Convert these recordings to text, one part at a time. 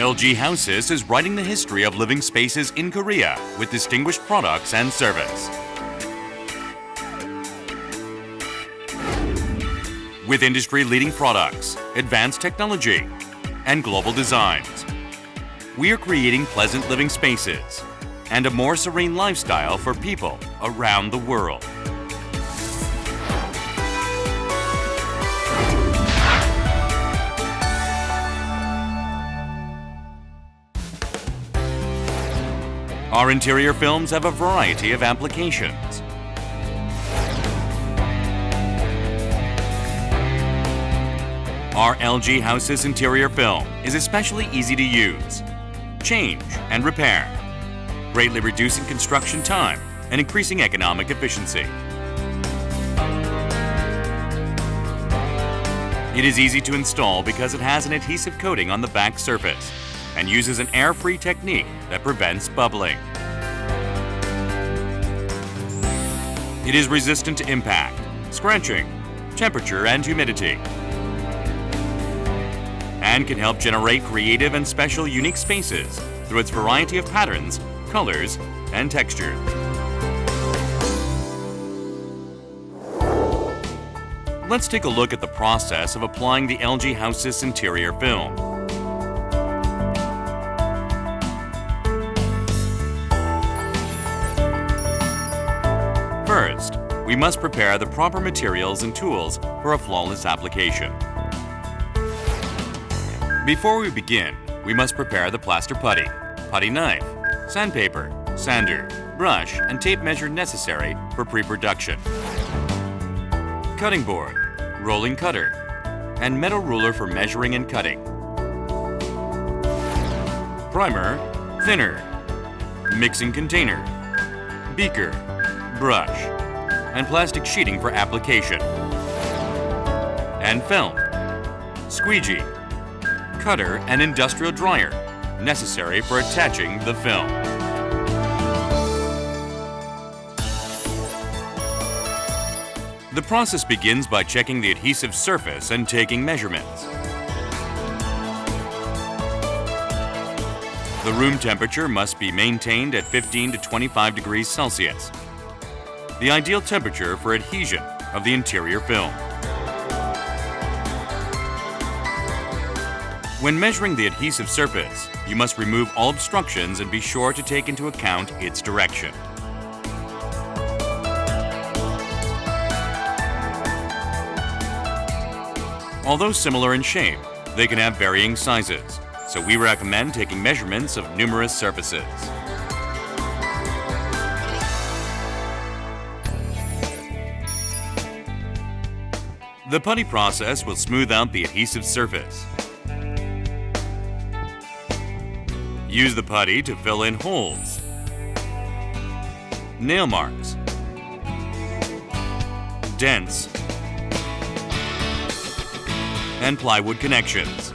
LG Hausys is writing the history of living spaces in Korea with distinguished products and service. With industry-leading products, advanced technology, and global designs, we are creating pleasant living spaces and a more serene lifestyle for people around the world. Our interior films have a variety of applications. Our LG Hausys interior film is especially easy to use, change, and repair, greatly reducing construction time and increasing economic efficiency. It is easy to install because it has an adhesive coating on the back surface and uses an air-free technique that prevents bubbling. It is resistant to impact, scratching, temperature, and humidity, and can help generate creative and special unique spaces through its variety of patterns, colors, and textures. Let's take a look at the process of applying the LG Hausys interior film. First, we must prepare the proper materials and tools for a flawless application. Before we begin, we must prepare the plaster putty, putty knife, sandpaper, sander, brush, and tape measure necessary for pre-production, cutting board, rolling cutter, and metal ruler for measuring and cutting, primer, thinner, mixing container, beaker, brush, and plastic sheeting for application, and film, squeegee, cutter, and industrial dryer necessary for attaching the film. The process begins by checking the adhesive surface and taking measurements. The room temperature must be maintained at 15 to 25 degrees Celsius, the ideal temperature for adhesion of the interior film. When measuring the adhesive surface, you must remove all obstructions and be sure to take into account its direction. Although similar in shape, they can have varying sizes, so we recommend taking measurements of numerous surfaces. The putty process will smooth out the adhesive surface. Use the putty to fill in holes, nail marks, dents, and plywood connections.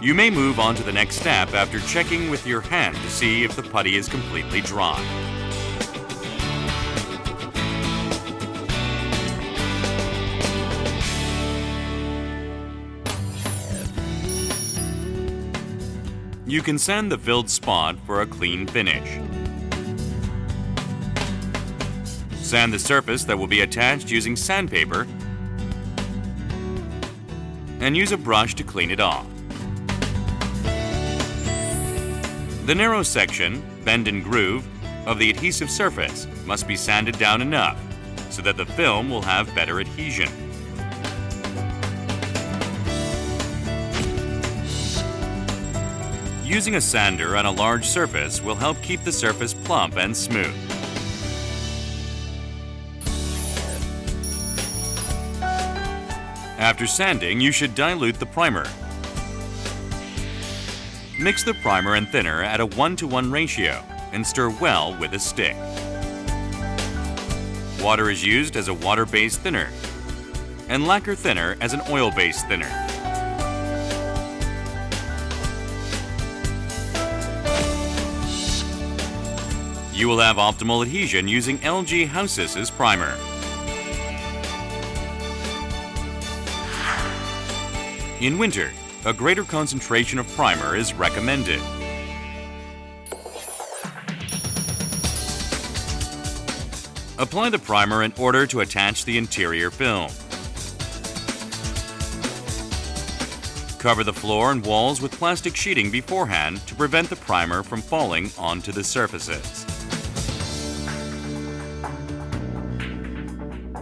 You may move on to the next step after checking with your hand to see if the putty is completely dry. You can sand the filled spot for a clean finish. Sand the surface that will be attached using sandpaper and use a brush to clean it off. The narrow section, bend and groove, of the adhesive surface must be sanded down enough so that the film will have better adhesion. Using a sander on a large surface will help keep the surface plump and smooth. After sanding, you should dilute the primer. Mix the primer and thinner at a 1:1 ratio and stir well with a stick. Water is used as a water-based thinner, and lacquer thinner as an oil-based thinner. You will have optimal adhesion using LG Hausys' primer. In winter, A greater concentration of primer is recommended. Apply the primer in order to attach the interior film. Cover the floor and walls with plastic sheeting beforehand to prevent the primer from falling onto the surfaces.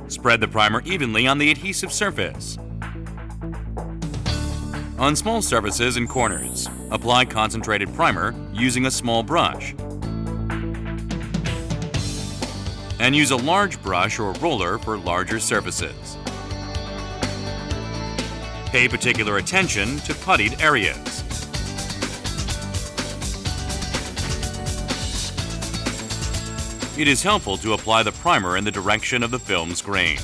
Spread the primer evenly on the adhesive surface. On small surfaces and corners, apply concentrated primer using a small brush. And use a large brush or roller for larger surfaces. Pay particular attention to puttied areas. It is helpful to apply the primer in the direction of the film's grain.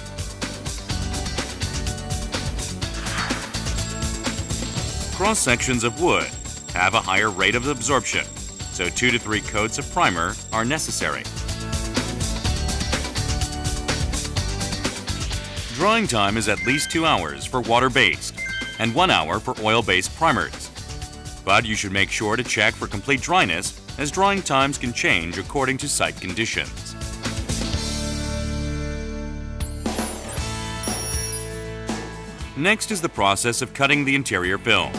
Cross sections of wood have a higher rate of absorption, so 2 to 3 coats of primer are necessary. Drying time is at least 2 hours for water-based and 1 hour for oil-based primers. But you should make sure to check for complete dryness, as drying times can change according to site conditions. Next is the process of cutting the interior film.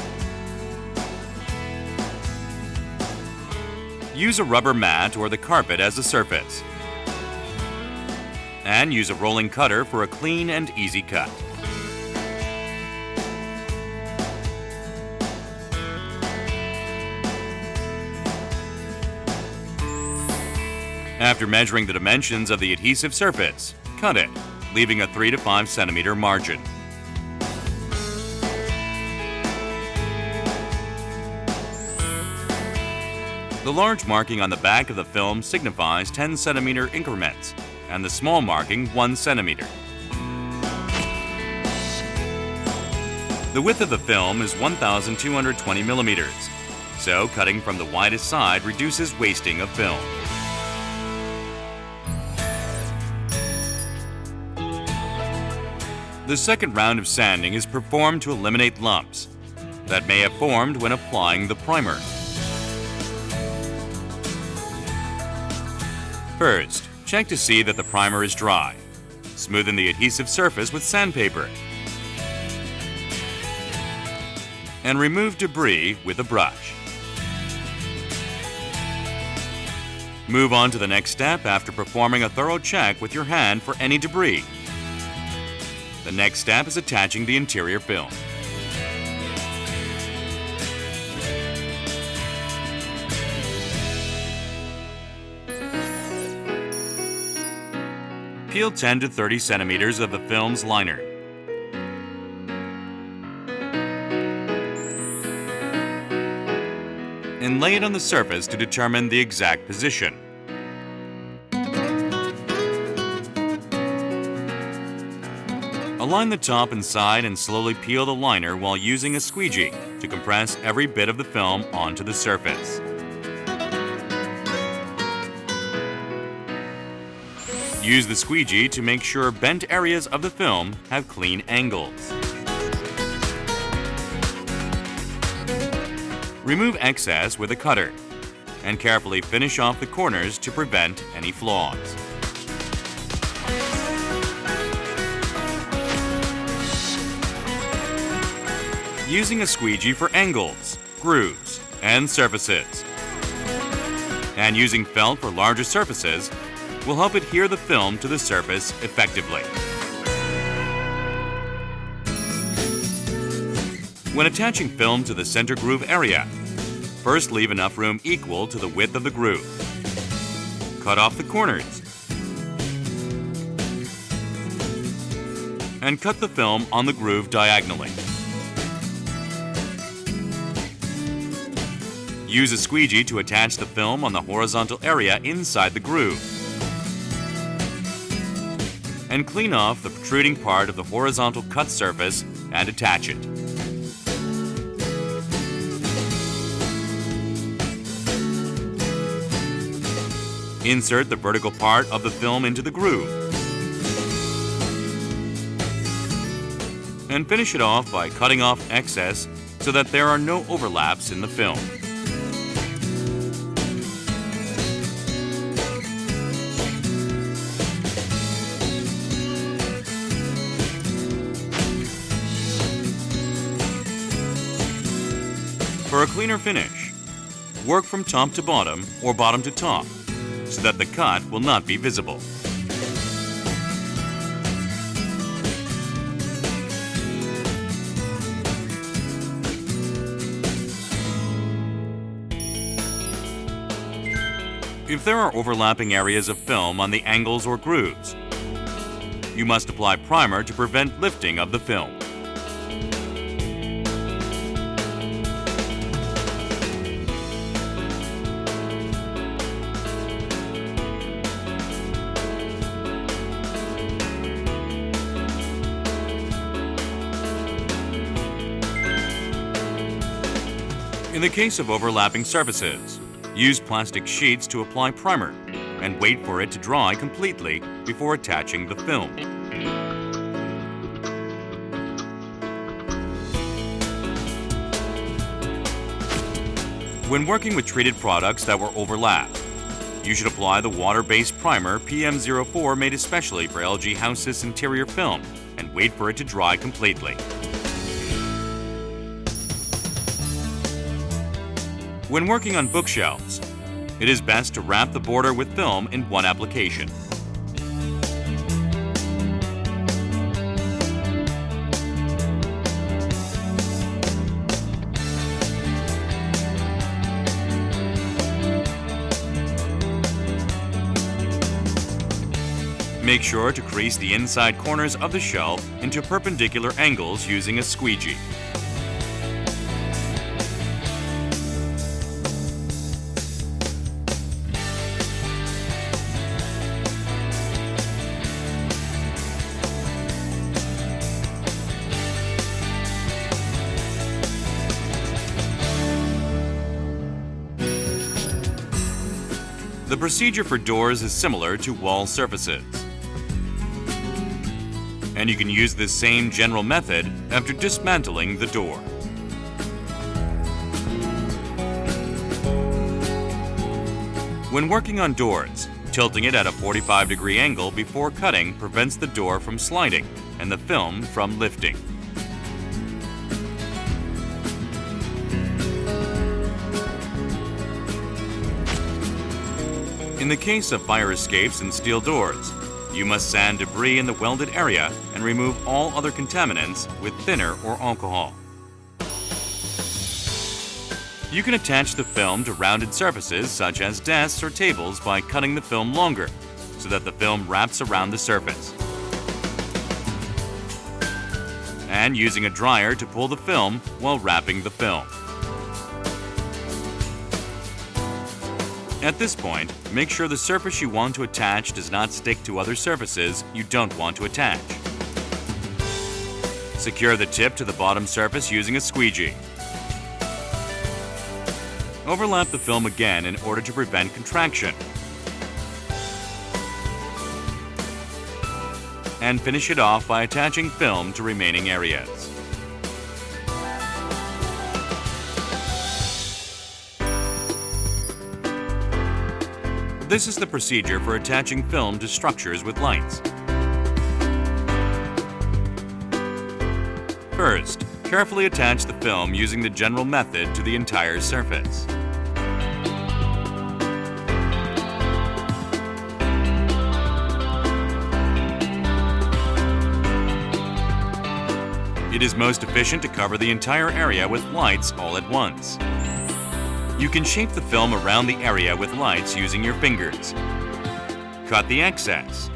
Use a rubber mat or the carpet as a surface. And use a rolling cutter for a clean and easy cut. After measuring the dimensions of the adhesive surface, cut it, leaving a 3 to 5 centimeter margin. The large marking on the back of the film signifies 10 centimeter increments, and the small marking 1 centimeter. The width of the film is 1,220 millimeters, so cutting from the widest side reduces wasting of film. The second round of sanding is performed to eliminate lumps that may have formed when applying the primer. First, check to see that the primer is dry. Smoothen the adhesive surface with sandpaper. And remove debris with a brush. Move on to the next step after performing a thorough check with your hand for any debris. The next step is attaching the interior film. Peel 10 to 30 centimeters of the film's liner. And lay it on the surface to determine the exact position. Align the top and side and slowly peel the liner while using a squeegee to compress every bit of the film onto the surface. Use the squeegee to make sure bent areas of the film have clean angles. Remove excess with a cutter and carefully finish off the corners to prevent any flaws. Using a squeegee for angles, grooves, and surfaces. And using felt for larger surfaces will help adhere the film to the surface effectively. When attaching film to the center groove area, first leave enough room equal to the width of the groove. Cut off the corners. And cut the film on the groove diagonally. Use a squeegee to attach the film on the horizontal area inside the groove. And clean off the protruding part of the horizontal cut surface and attach it. Insert the vertical part of the film into the groove. And finish it off by cutting off excess so that there are no overlaps in the film. For a cleaner finish, work from top to bottom or bottom to top so that the cut will not be visible. If there are overlapping areas of film on the angles or grooves, you must apply primer to prevent lifting of the film. In the case of overlapping surfaces, use plastic sheets to apply primer and wait for it to dry completely before attaching the film. When working with treated products that were overlapped, you should apply the water-based primer PM04 made especially for LG Hausys interior film and wait for it to dry completely. When working on bookshelves, it is best to wrap the border with film in one application. Make sure to crease the inside corners of the shelf into perpendicular angles using a squeegee. The procedure for doors is similar to wall surfaces, and you can use this same general method after dismantling the door. When working on doors, tilting it at a 45-degree angle before cutting prevents the door from sliding and the film from lifting. In the case of fire escapes and steel doors, you must sand debris in the welded area and remove all other contaminants with thinner or alcohol. You can attach the film to rounded surfaces such as desks or tables by cutting the film longer so that the film wraps around the surface, and using a dryer to pull the film while wrapping the film. At this point, make sure the surface you want to attach does not stick to other surfaces you don't want to attach. Secure the tip to the bottom surface using a squeegee. Overlap the film again in order to prevent contraction. And finish it off by attaching film to remaining areas. This is the procedure for attaching film to structures with lights. First, carefully attach the film using the general method to the entire surface. It is most efficient to cover the entire area with lights all at once. You can shape the film around the area with lights using your fingers. Cut the excess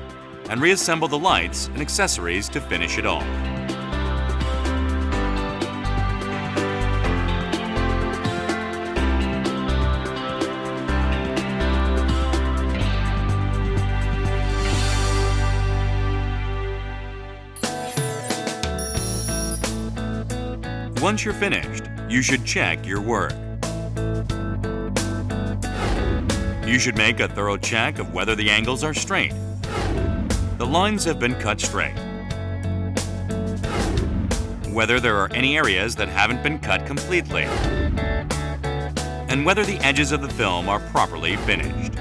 and reassemble the lights and accessories to finish it off. Once you're finished, you should check your work. You should make a thorough check of whether the angles are straight. The lines have been cut straight. whether there are any areas that haven't been cut completely, and whether the edges of the film are properly finished.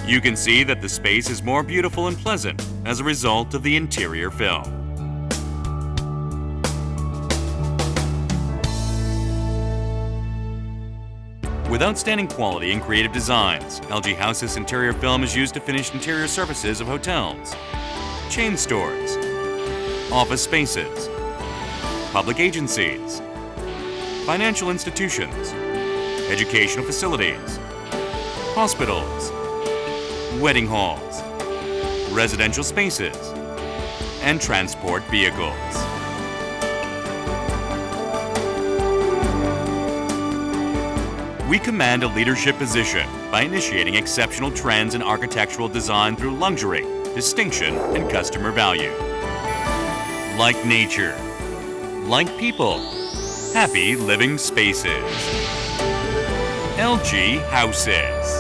You can see that the space is more beautiful and pleasant as a result of the interior film. With outstanding quality and creative designs, LG Hausys interior film is used to finish interior surfaces of hotels, chain stores, office spaces, public agencies, financial institutions, educational facilities, hospitals, wedding halls, residential spaces, and transport vehicles. We command a leadership position by initiating exceptional trends in architectural design through luxury, distinction, and customer value. Like nature, like people, happy living spaces. LG Hausys.